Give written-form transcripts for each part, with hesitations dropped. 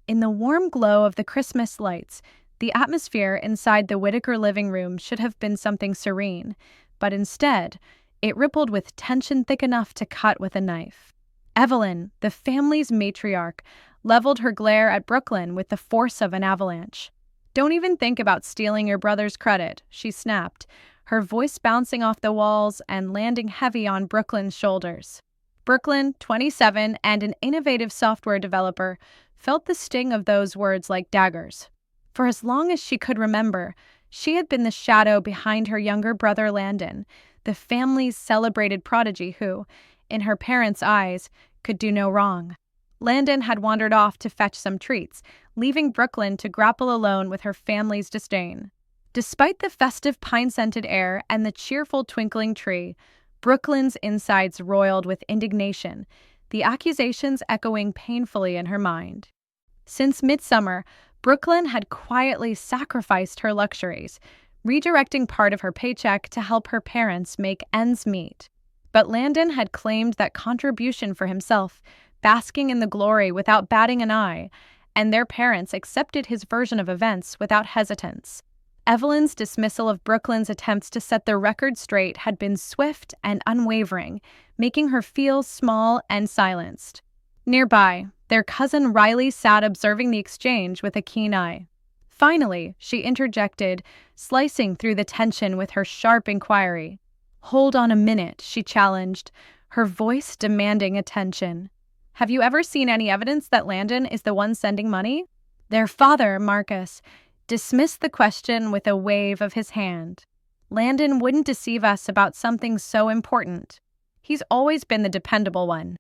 In the warm glow of the Christmas lights, the atmosphere inside the Whitaker living room should have been something serene, but instead, it rippled with tension thick enough to cut with a knife. Evelyn, the family's matriarch, leveled her glare at Brooklyn with the force of an avalanche. "Don't even think about stealing your brother's credit," she snapped, her voice bouncing off the walls and landing heavy on Brooklyn's shoulders. Brooklyn, 27 and an innovative software developer, felt the sting of those words like daggers. For as long as she could remember, she had been the shadow behind her younger brother Landon, the family's celebrated prodigy who, in her parents' eyes, could do no wrong. Landon had wandered off to fetch some treats, leaving Brooklyn to grapple alone with her family's disdain. Despite the festive pine-scented air and the cheerful twinkling tree, Brooklyn's insides roiled with indignation, the accusations echoing painfully in her mind. Since midsummer, Brooklyn had quietly sacrificed her luxuries, redirecting part of her paycheck to help her parents make ends meet. But Landon had claimed that contribution for himself, basking in the glory without batting an eye, and their parents accepted his version of events without hesitance. Evelyn's dismissal of Brooklyn's attempts to set the record straight had been swift and unwavering, making her feel small and silenced. Nearby, their cousin Riley sat observing the exchange with a keen eye. Finally, she interjected, slicing through the tension with her sharp inquiry. "Hold on a minute," she challenged, her voice demanding attention. "Have you ever seen any evidence that Landon is the one sending money?" Their father, Marcus, dismissed the question with a wave of his hand. "Landon wouldn't deceive us about something so important. He's always been the dependable one."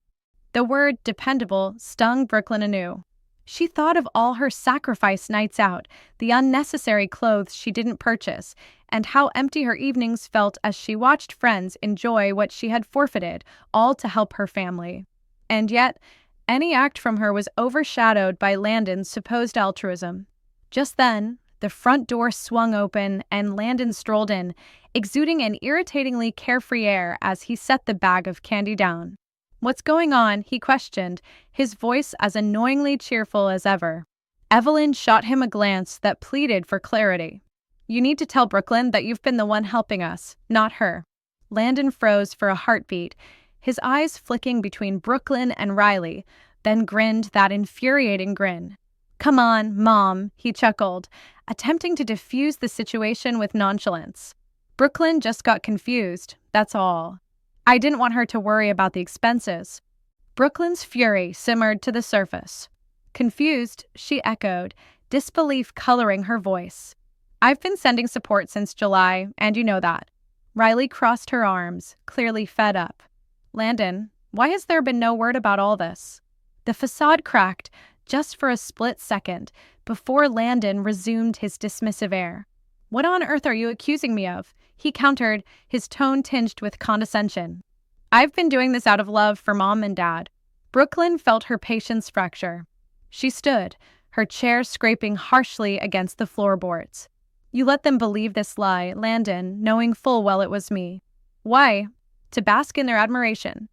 The word dependable stung Brooklyn anew. She thought of all her sacrifice nights out, the unnecessary clothes she didn't purchase, and how empty her evenings felt as she watched friends enjoy what she had forfeited, all to help her family. And yet, any act from her was overshadowed by Landon's supposed altruism. Just then, the front door swung open and Landon strolled in, exuding an irritatingly carefree air as he set the bag of candy down. "What's going on?" he questioned, his voice as annoyingly cheerful as ever. Evelyn shot him a glance that pleaded for clarity. "You need to tell Brooklyn that you've been the one helping us, not her." Landon froze for a heartbeat, his eyes flicking between Brooklyn and Riley, then grinned that infuriating grin. "Come on, Mom," he chuckled, attempting to diffuse the situation with nonchalance. "Brooklyn just got confused, that's all. I didn't want her to worry about the expenses." Brooklyn's fury simmered to the surface. "Confused," she echoed, disbelief coloring her voice. "I've been sending support since July, and you know that." Riley crossed her arms, clearly fed up. "Landon, why has there been no word about all this?" The facade cracked, just for a split second, before Landon resumed his dismissive air. "What on earth are you accusing me of?" he countered, his tone tinged with condescension. "I've been doing this out of love for Mom and Dad." Brooklyn felt her patience fracture. She stood, her chair scraping harshly against the floorboards. "You let them believe this lie, Landon, knowing full well it was me." "Why?" "To bask in their admiration."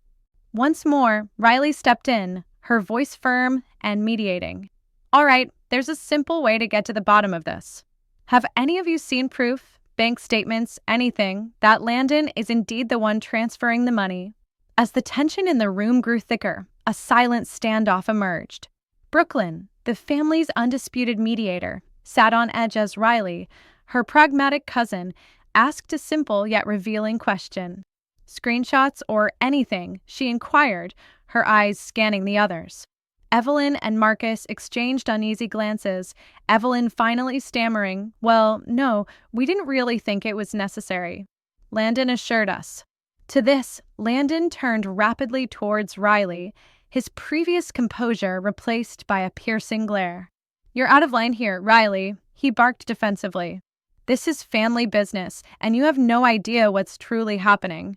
Once more, Riley stepped in, her voice firm and mediating. "All right, there's a simple way to get to the bottom of this. Have any of you seen proof, bank statements, anything, that Landon is indeed the one transferring the money?" As the tension in the room grew thicker, a silent standoff emerged. Brooklyn, the family's undisputed mediator, sat on edge as Riley, her pragmatic cousin, asked a simple yet revealing question. "Screenshots or anything?" she inquired, her eyes scanning the others. Evelyn and Marcus exchanged uneasy glances, Evelyn finally stammering, "Well, no, we didn't really think it was necessary." Landon assured us. To this, Landon turned rapidly towards Riley, his previous composure replaced by a piercing glare. "You're out of line here, Riley," he barked defensively. "This is family business, and you have no idea what's truly happening."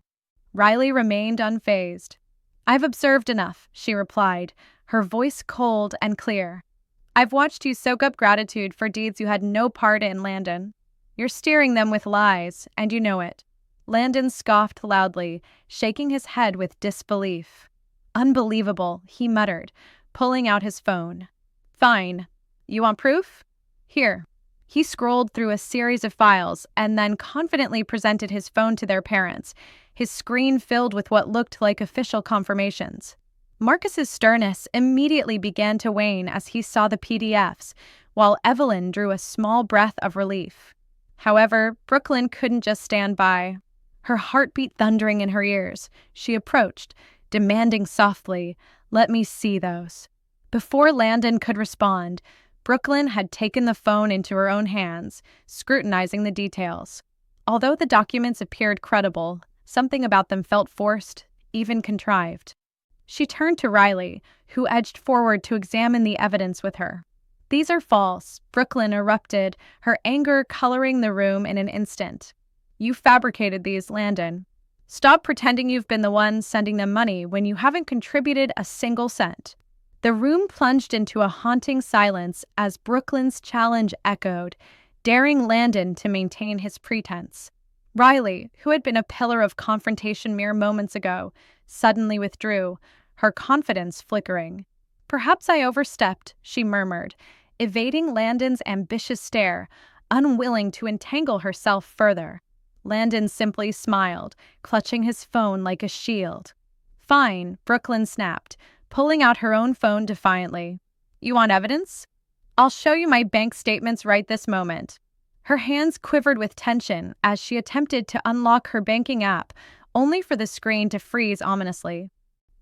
Riley remained unfazed. "I've observed enough," she replied, her voice cold and clear. "I've watched you soak up gratitude for deeds you had no part in, Landon. You're steering them with lies, and you know it." Landon scoffed loudly, shaking his head with disbelief. "Unbelievable," he muttered, pulling out his phone. Fine. You want proof? Here. He scrolled through a series of files and then confidently presented his phone to their parents, his screen filled with what looked like official confirmations. Marcus's sternness immediately began to wane as he saw the PDFs, while Evelyn drew a small breath of relief. However, Brooklyn couldn't just stand by. Her heartbeat thundering in her ears, she approached, demanding softly, "Let me see those." Before Landon could respond, Brooklyn had taken the phone into her own hands, scrutinizing the details. Although the documents appeared credible, something about them felt forced, even contrived. She turned to Riley, who edged forward to examine the evidence with her. "These are false," Brooklyn erupted, her anger coloring the room in an instant. "You fabricated these, Landon. Stop pretending you've been the one sending them money when you haven't contributed a single cent." The room plunged into a haunting silence as Brooklyn's challenge echoed, daring Landon to maintain his pretense. Riley, who had been a pillar of confrontation mere moments ago, suddenly withdrew, her confidence flickering. "Perhaps I overstepped," she murmured, evading Landon's ambitious stare, unwilling to entangle herself further. Landon simply smiled, clutching his phone like a shield. "Fine," Brooklyn snapped, pulling out her own phone defiantly. "You want evidence? I'll show you my bank statements right this moment." Her hands quivered with tension as she attempted to unlock her banking app, only for the screen to freeze ominously.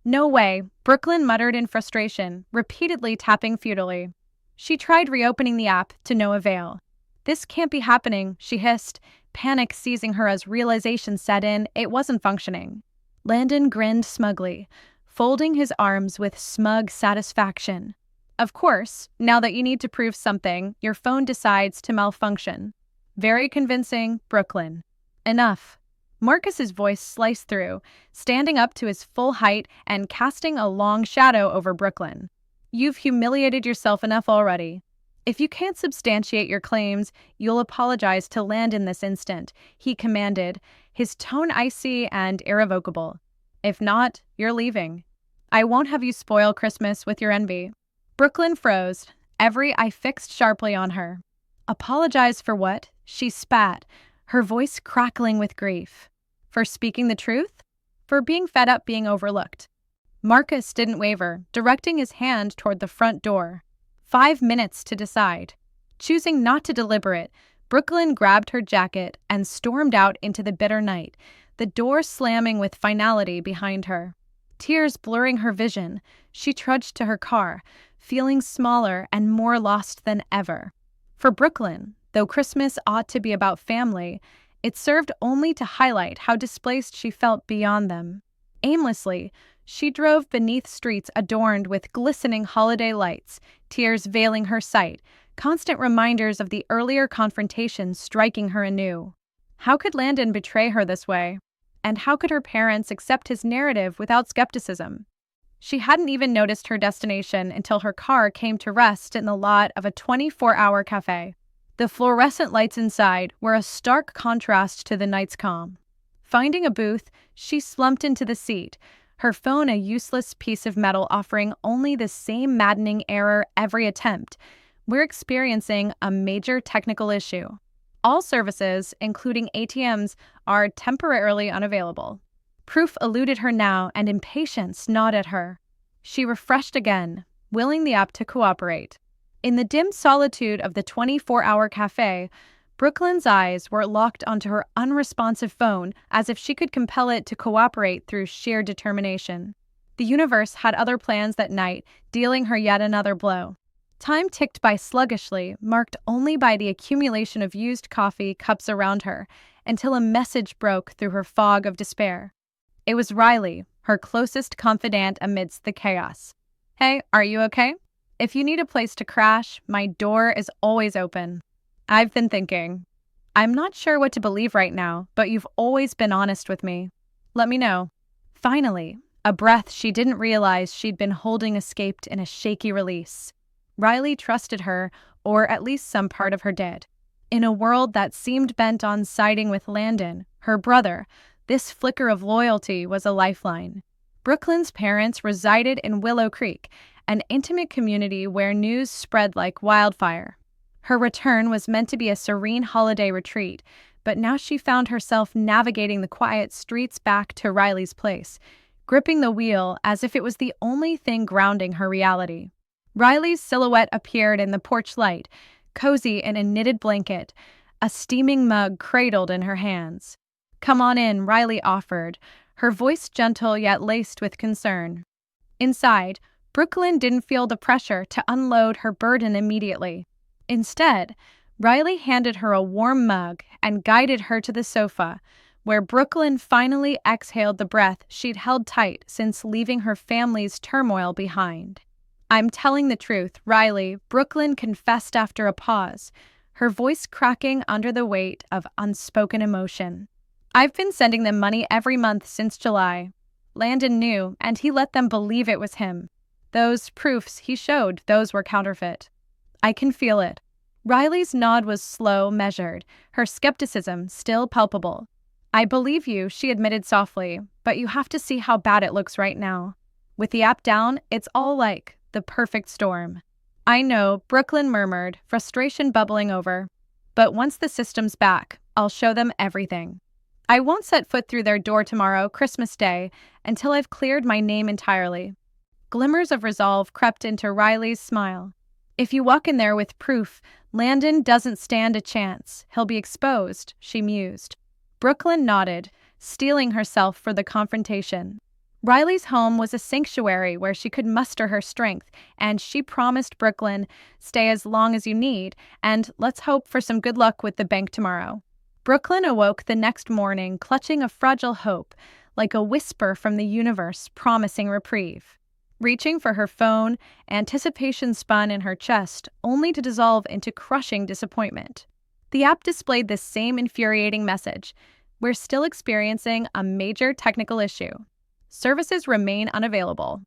"No way," Brooklyn muttered in frustration, repeatedly tapping futilely. She tried reopening the app, to no avail. "This can't be happening," she hissed, panic seizing her as realization set in it wasn't functioning. Landon grinned smugly, folding his arms with smug satisfaction. "Of course, now that you need to prove something, your phone decides to malfunction. Very convincing, Brooklyn." "Enough." Marcus's voice sliced through, standing up to his full height and casting a long shadow over Brooklyn. "You've humiliated yourself enough already. If you can't substantiate your claims, you'll apologize to Landon this instant," he commanded, his tone icy and irrevocable. "If not, you're leaving. I won't have you spoil Christmas with your envy." Brooklyn froze, every eye fixed sharply on her. "Apologize for what?" she spat, her voice crackling with grief. "For speaking the truth? For being fed up being overlooked?" Marcus didn't waver, directing his hand toward the front door. 5 minutes to decide. Choosing not to deliberate, Brooklyn grabbed her jacket and stormed out into the bitter night, the door slamming with finality behind her. Tears blurring her vision, she trudged to her car, feeling smaller and more lost than ever. For Brooklyn, though Christmas ought to be about family, it served only to highlight how displaced she felt beyond them. Aimlessly, she drove beneath streets adorned with glistening holiday lights, tears veiling her sight, constant reminders of the earlier confrontation striking her anew. How could Landon betray her this way? And how could her parents accept his narrative without skepticism? She hadn't even noticed her destination until her car came to rest in the lot of a 24-hour cafe. The fluorescent lights inside were a stark contrast to the night's calm. Finding a booth, she slumped into the seat, her phone a useless piece of metal offering only the same maddening error every attempt. "We're experiencing a major technical issue. All services, including ATMs, are temporarily unavailable." Proof eluded her now, and impatience gnawed at her. She refreshed again, willing the app to cooperate. In the dim solitude of the 24-hour cafe, Brooklyn's eyes were locked onto her unresponsive phone as if she could compel it to cooperate through sheer determination. The universe had other plans that night, dealing her yet another blow. Time ticked by sluggishly, marked only by the accumulation of used coffee cups around her, until a message broke through her fog of despair. It was Riley, her closest confidant amidst the chaos. "Hey, are you okay? If you need a place to crash, my door is always open. I've been thinking. I'm not sure what to believe right now, but you've always been honest with me. Let me know." Finally, a breath she didn't realize she'd been holding escaped in a shaky release. Riley trusted her, or at least some part of her did. In a world that seemed bent on siding with Landon, her brother, this flicker of loyalty was a lifeline. Brooklyn's parents resided in Willow Creek, an intimate community where news spread like wildfire. Her return was meant to be a serene holiday retreat, but now she found herself navigating the quiet streets back to Riley's place, gripping the wheel as if it was the only thing grounding her reality. Riley's silhouette appeared in the porch light, cozy in a knitted blanket, a steaming mug cradled in her hands. "Come on in," Riley offered, her voice gentle yet laced with concern. Inside, Brooklyn didn't feel the pressure to unload her burden immediately. Instead, Riley handed her a warm mug and guided her to the sofa, where Brooklyn finally exhaled the breath she'd held tight since leaving her family's turmoil behind. "I'm telling the truth, Riley," Brooklyn confessed after a pause, her voice cracking under the weight of unspoken emotion. "I've been sending them money every month since July. Landon knew, and he let them believe it was him. Those proofs he showed, those were counterfeit. I can feel it." Riley's nod was slow, measured, her skepticism still palpable. "I believe you," she admitted softly, "but you have to see how bad it looks right now. With the app down, it's all like the perfect storm." "I know," Brooklyn murmured, frustration bubbling over. "But once the system's back, I'll show them everything. I won't set foot through their door tomorrow, Christmas Day, until I've cleared my name entirely." Glimmers of resolve crept into Riley's smile. "If you walk in there with proof, Landon doesn't stand a chance. He'll be exposed," she mused. Brooklyn nodded, steeling herself for the confrontation. Riley's home was a sanctuary where she could muster her strength, and she promised Brooklyn, "Stay as long as you need, and let's hope for some good luck with the bank tomorrow." Brooklyn awoke the next morning clutching a fragile hope, like a whisper from the universe promising reprieve. Reaching for her phone, anticipation spun in her chest, only to dissolve into crushing disappointment. The app displayed the same infuriating message: "We're still experiencing a major technical issue. Services remain unavailable."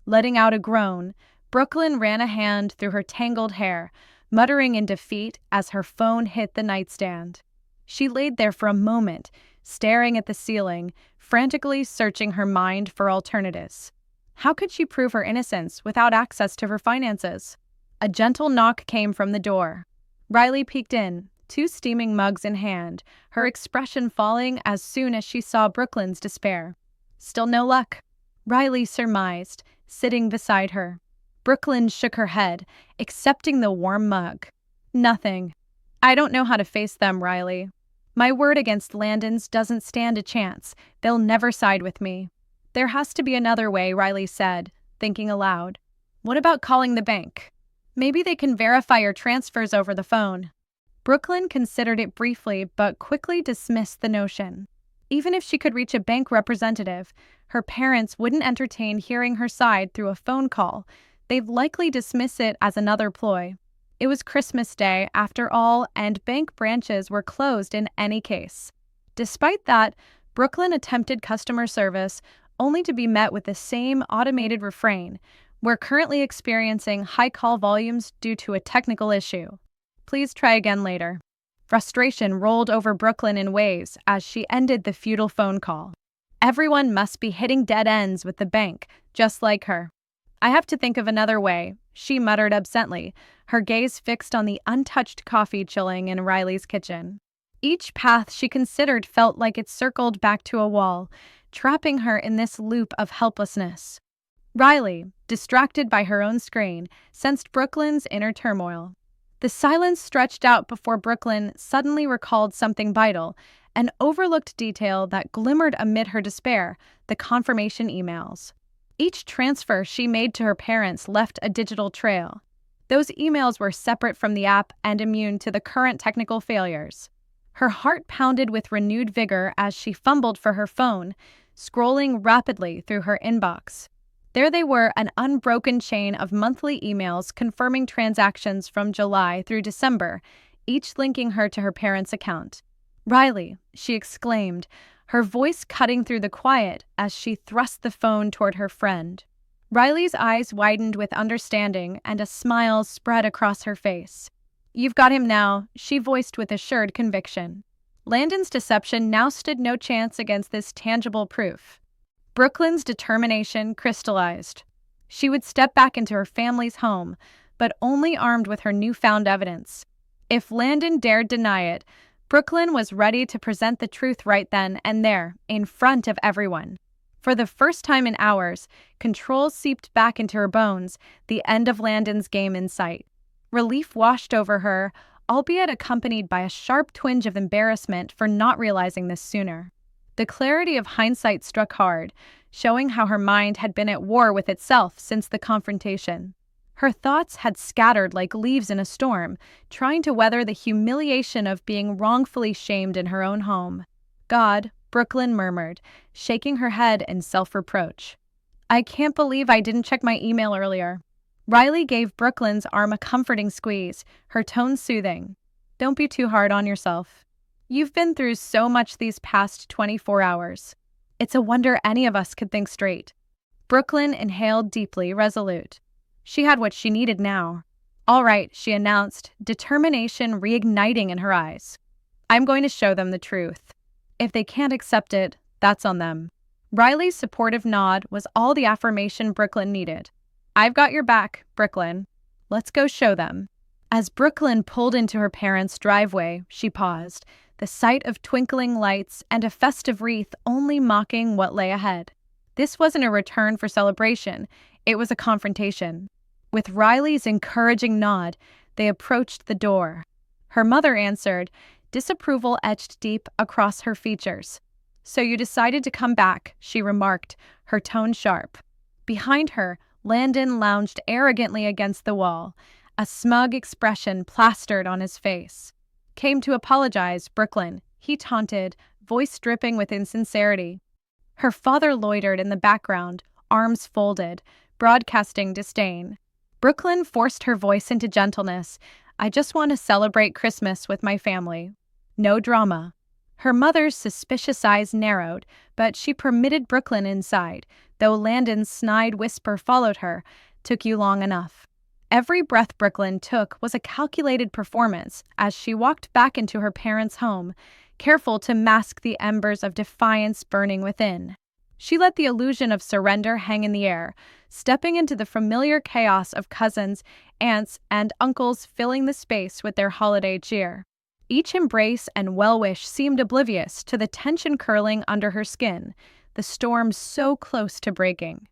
Letting out a groan, Brooklyn ran a hand through her tangled hair, muttering in defeat as her phone hit the nightstand. She laid there for a moment, staring at the ceiling, frantically searching her mind for alternatives. How could she prove her innocence without access to her finances? A gentle knock came from the door. Riley peeked in, 2 steaming mugs in hand, her expression falling as soon as she saw Brooklyn's despair. "Still no luck," Riley surmised, sitting beside her. Brooklyn shook her head, accepting the warm mug. "Nothing. I don't know how to face them, Riley. My word against Landon's doesn't stand a chance. They'll never side with me." "There has to be another way," Riley said, thinking aloud. "What about calling the bank? Maybe they can verify your transfers over the phone." Brooklyn considered it briefly but quickly dismissed the notion. Even if she could reach a bank representative, her parents wouldn't entertain hearing her side through a phone call. They'd likely dismiss it as another ploy. It was Christmas Day, after all, and bank branches were closed in any case. Despite that, Brooklyn attempted customer service, only to be met with the same automated refrain: "We're currently experiencing high call volumes due to a technical issue. Please try again later." Frustration rolled over Brooklyn in waves as she ended the futile phone call. Everyone must be hitting dead ends with the bank, just like her. "I have to think of another way," she muttered absently, her gaze fixed on the untouched coffee chilling in Riley's kitchen. Each path she considered felt like it circled back to a wall, trapping her in this loop of helplessness. Riley, distracted by her own screen, sensed Brooklyn's inner turmoil. The silence stretched out before Brooklyn suddenly recalled something vital, an overlooked detail that glimmered amid her despair: the confirmation emails. Each transfer she made to her parents left a digital trail. Those emails were separate from the app and immune to the current technical failures. Her heart pounded with renewed vigor as she fumbled for her phone, scrolling rapidly through her inbox. There they were, an unbroken chain of monthly emails confirming transactions from July through December, each linking her to her parents' account. "Riley," she exclaimed, her voice cutting through the quiet as she thrust the phone toward her friend. Riley's eyes widened with understanding, and a smile spread across her face. "You've got him now," she voiced with assured conviction. Landon's deception now stood no chance against this tangible proof. Brooklyn's determination crystallized. She would step back into her family's home, but only armed with her newfound evidence. If Landon dared deny it, Brooklyn was ready to present the truth right then and there, in front of everyone. For the first time in hours, control seeped back into her bones, the end of Landon's game in sight. Relief washed over her, albeit accompanied by a sharp twinge of embarrassment for not realizing this sooner. The clarity of hindsight struck hard, showing how her mind had been at war with itself since the confrontation. Her thoughts had scattered like leaves in a storm, trying to weather the humiliation of being wrongfully shamed in her own home. God, Brooklyn murmured, shaking her head in self-reproach. I can't believe I didn't check my email earlier. Riley gave Brooklyn's arm a comforting squeeze, her tone soothing. Don't be too hard on yourself. You've been through so much these past 24 hours. It's a wonder any of us could think straight. Brooklyn inhaled deeply, resolute. She had what she needed now. All right, she announced, determination reigniting in her eyes. I'm going to show them the truth. If they can't accept it, that's on them. Riley's supportive nod was all the affirmation Brooklyn needed. I've got your back, Brooklyn. Let's go show them. As Brooklyn pulled into her parents' driveway, she paused, the sight of twinkling lights and a festive wreath only mocking what lay ahead. This wasn't a return for celebration, it was a confrontation. With Riley's encouraging nod, they approached the door. Her mother answered, disapproval etched deep across her features. So you decided to come back, she remarked, her tone sharp. Behind her, Landon lounged arrogantly against the wall, a smug expression plastered on his face. Came to apologize, Brooklyn, he taunted, voice dripping with insincerity. Her father loitered in the background, arms folded, broadcasting disdain. Brooklyn forced her voice into gentleness. I just want to celebrate Christmas with my family. No drama. Her mother's suspicious eyes narrowed, but she permitted Brooklyn inside, though Landon's snide whisper followed her, took you long enough. Every breath Brooklyn took was a calculated performance as she walked back into her parents' home, careful to mask the embers of defiance burning within. She let the illusion of surrender hang in the air, stepping into the familiar chaos of cousins, aunts, and uncles filling the space with their holiday cheer. Each embrace and well-wish seemed oblivious to the tension curling under her skin, the storm so close to breaking.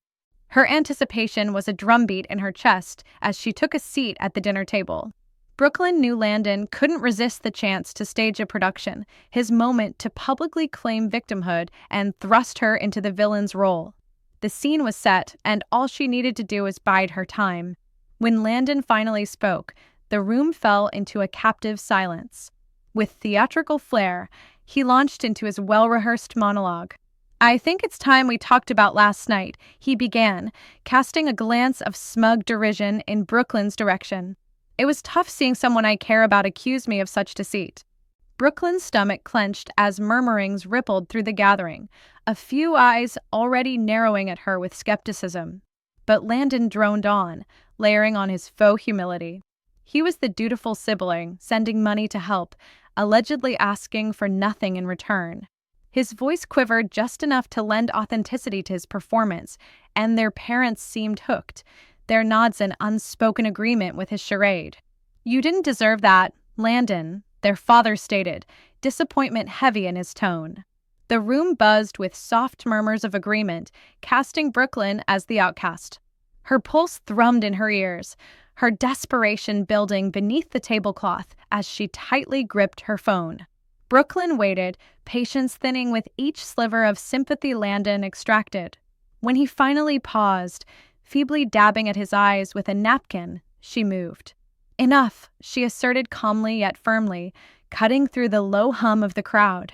Her anticipation was a drumbeat in her chest as she took a seat at the dinner table. Brooklyn knew Landon couldn't resist the chance to stage a production, his moment to publicly claim victimhood and thrust her into the villain's role. The scene was set, and all she needed to do was bide her time. When Landon finally spoke, the room fell into a captive silence. With theatrical flair, he launched into his well-rehearsed monologue. I think it's time we talked about last night, he began, casting a glance of smug derision in Brooklyn's direction. It was tough seeing someone I care about accuse me of such deceit. Brooklyn's stomach clenched as murmurings rippled through the gathering, a few eyes already narrowing at her with skepticism. But Landon droned on, layering on his faux humility. He was the dutiful sibling, sending money to help, allegedly asking for nothing in return. His voice quivered just enough to lend authenticity to his performance, and their parents seemed hooked, their nods in unspoken agreement with his charade. You didn't deserve that, Landon, their father stated, disappointment heavy in his tone. The room buzzed with soft murmurs of agreement, casting Brooklyn as the outcast. Her pulse thrummed in her ears, her desperation building beneath the tablecloth as she tightly gripped her phone. Brooklyn waited, patience thinning with each sliver of sympathy Landon extracted. When he finally paused, feebly dabbing at his eyes with a napkin, she moved. Enough, she asserted calmly yet firmly, cutting through the low hum of the crowd.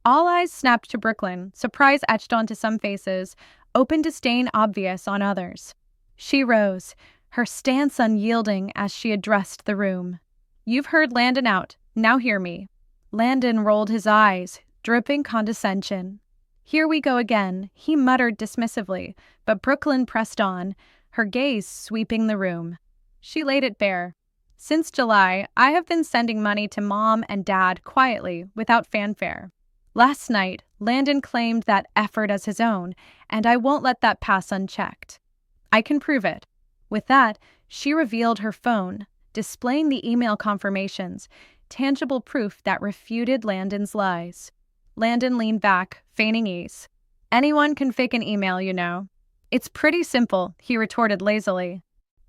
All eyes snapped to Brooklyn, surprise etched onto some faces, open disdain obvious on others. She rose, her stance unyielding as she addressed the room. You've heard Landon out, now hear me. Landon rolled his eyes, dripping condescension. Here we go again, he muttered dismissively, but Brooklyn pressed on, her gaze sweeping the room. She laid it bare. Since July, I have been sending money to Mom and Dad quietly, without fanfare. Last night, Landon claimed that effort as his own, and I won't let that pass unchecked. I can prove it. With that, she revealed her phone, displaying the email confirmations, tangible proof that refuted Landon's lies. Landon leaned back, feigning ease. Anyone can fake an email, you know. It's pretty simple, he retorted lazily.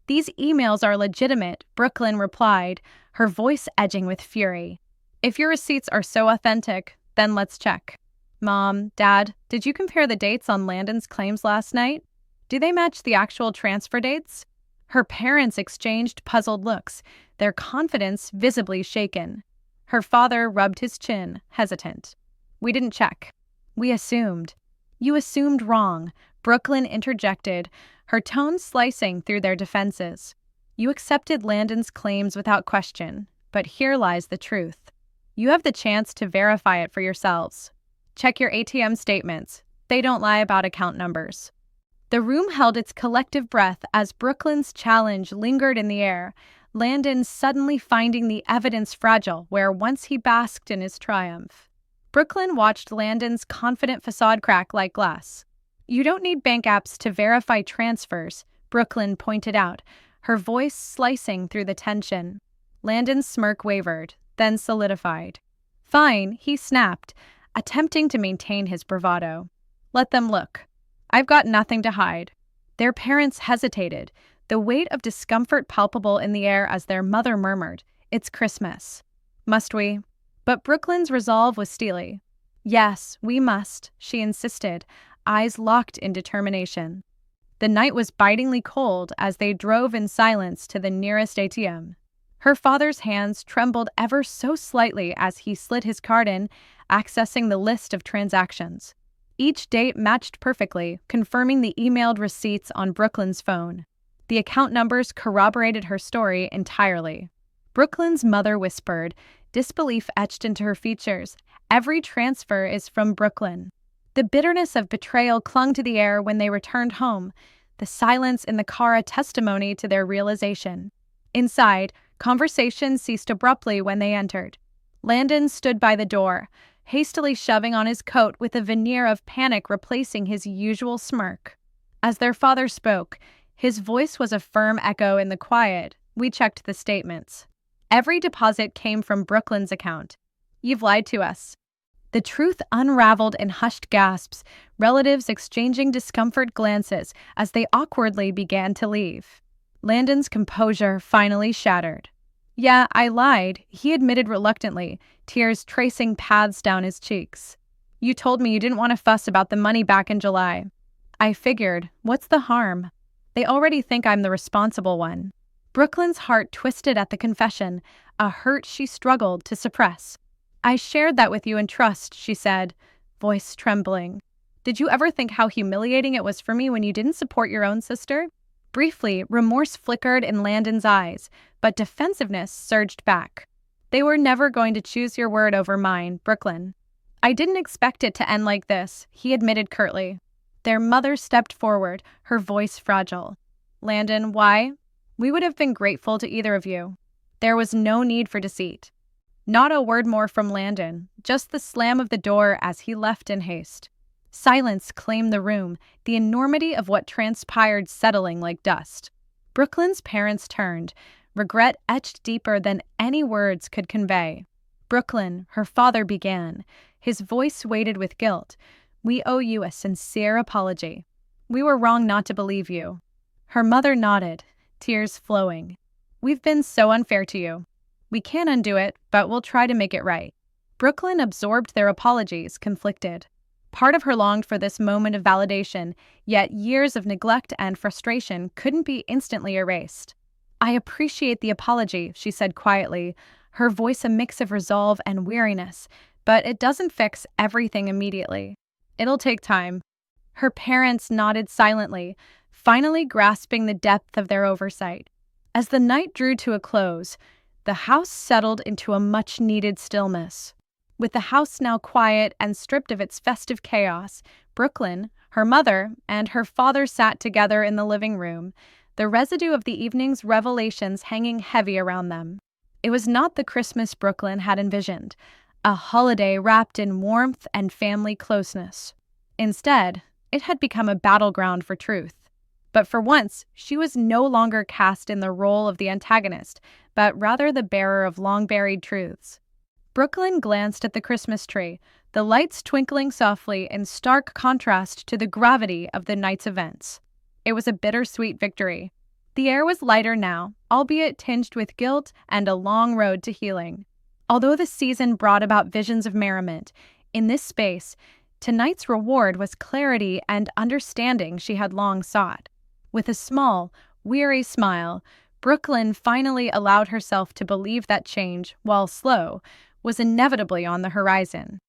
These emails are legitimate, Brooklyn replied, her voice edging with fury. If your receipts are so authentic, then let's check. Mom, Dad, did you compare the dates on Landon's claims last night? Do they match the actual transfer dates? Her parents exchanged puzzled looks, their confidence visibly shaken. Her father rubbed his chin, hesitant. We didn't check. We assumed. You assumed wrong, Brooklyn interjected, her tone slicing through their defenses. You accepted Landon's claims without question, but here lies the truth. You have the chance to verify it for yourselves. Check your ATM statements. They don't lie about account numbers. The room held its collective breath as Brooklyn's challenge lingered in the air, Landon suddenly finding the evidence fragile where once he basked in his triumph. Brooklyn watched Landon's confident facade crack like glass. You don't need bank apps to verify transfers, Brooklyn pointed out, her voice slicing through the tension. Landon's smirk wavered, then solidified. Fine, he snapped, attempting to maintain his bravado. Let them look. I've got nothing to hide. Their parents hesitated, the weight of discomfort palpable in the air as their mother murmured, It's Christmas. Must we? But Brooklyn's resolve was steely. Yes, we must, she insisted, eyes locked in determination. The night was bitingly cold as they drove in silence to the nearest ATM. Her father's hands trembled ever so slightly as he slid his card in, accessing the list of transactions. Each date matched perfectly, confirming the emailed receipts on Brooklyn's phone. The account numbers corroborated her story entirely. Brooklyn's mother whispered, disbelief etched into her features. Every transfer is from Brooklyn. The bitterness of betrayal clung to the air when they returned home, the silence in the car a testimony to their realization. Inside, conversation ceased abruptly when they entered. Landon stood by the door, hastily shoving on his coat with a veneer of panic replacing his usual smirk. As their father spoke, his voice was a firm echo in the quiet. We checked the statements. Every deposit came from Brooklyn's account. You've lied to us. The truth unraveled in hushed gasps, relatives exchanging discomfort glances as they awkwardly began to leave. Landon's composure finally shattered. Yeah, I lied, he admitted reluctantly, tears tracing paths down his cheeks. You told me you didn't want to fuss about the money back in July. I figured, what's the harm? They already think I'm the responsible one. Brooklyn's heart twisted at the confession, a hurt she struggled to suppress. I shared that with you in trust, she said, voice trembling. Did you ever think how humiliating it was for me when you didn't support your own sister? Briefly, remorse flickered in Landon's eyes, but defensiveness surged back. They were never going to choose your word over mine, Brooklyn. I didn't expect it to end like this, he admitted curtly. Their mother stepped forward, her voice fragile. Landon, why? We would have been grateful to either of you. There was no need for deceit. Not a word more from Landon, just the slam of the door as he left in haste. Silence claimed the room, the enormity of what transpired settling like dust. Brooklyn's parents turned, regret etched deeper than any words could convey. Brooklyn, her father began, his voice weighted with guilt. We owe you a sincere apology. We were wrong not to believe you. Her mother nodded, tears flowing. We've been so unfair to you. We can't undo it, but we'll try to make it right. Brooklyn absorbed their apologies, conflicted. Part of her longed for this moment of validation, yet years of neglect and frustration couldn't be instantly erased. I appreciate the apology, she said quietly, her voice a mix of resolve and weariness, but it doesn't fix everything immediately. It'll take time. Her parents nodded silently, finally grasping the depth of their oversight. As the night drew to a close, the house settled into a much-needed stillness. With the house now quiet and stripped of its festive chaos, Brooklyn, her mother, and her father sat together in the living room, the residue of the evening's revelations hanging heavy around them. It was not the Christmas Brooklyn had envisioned, a holiday wrapped in warmth and family closeness. Instead, it had become a battleground for truth. But for once, she was no longer cast in the role of the antagonist, but rather the bearer of long-buried truths. Brooklyn glanced at the Christmas tree, the lights twinkling softly in stark contrast to the gravity of the night's events. It was a bittersweet victory. The air was lighter now, albeit tinged with guilt and a long road to healing. Although the season brought about visions of merriment, in this space, tonight's reward was clarity and understanding she had long sought. With a small, weary smile, Brooklyn finally allowed herself to believe that change, while slow, was inevitably on the horizon.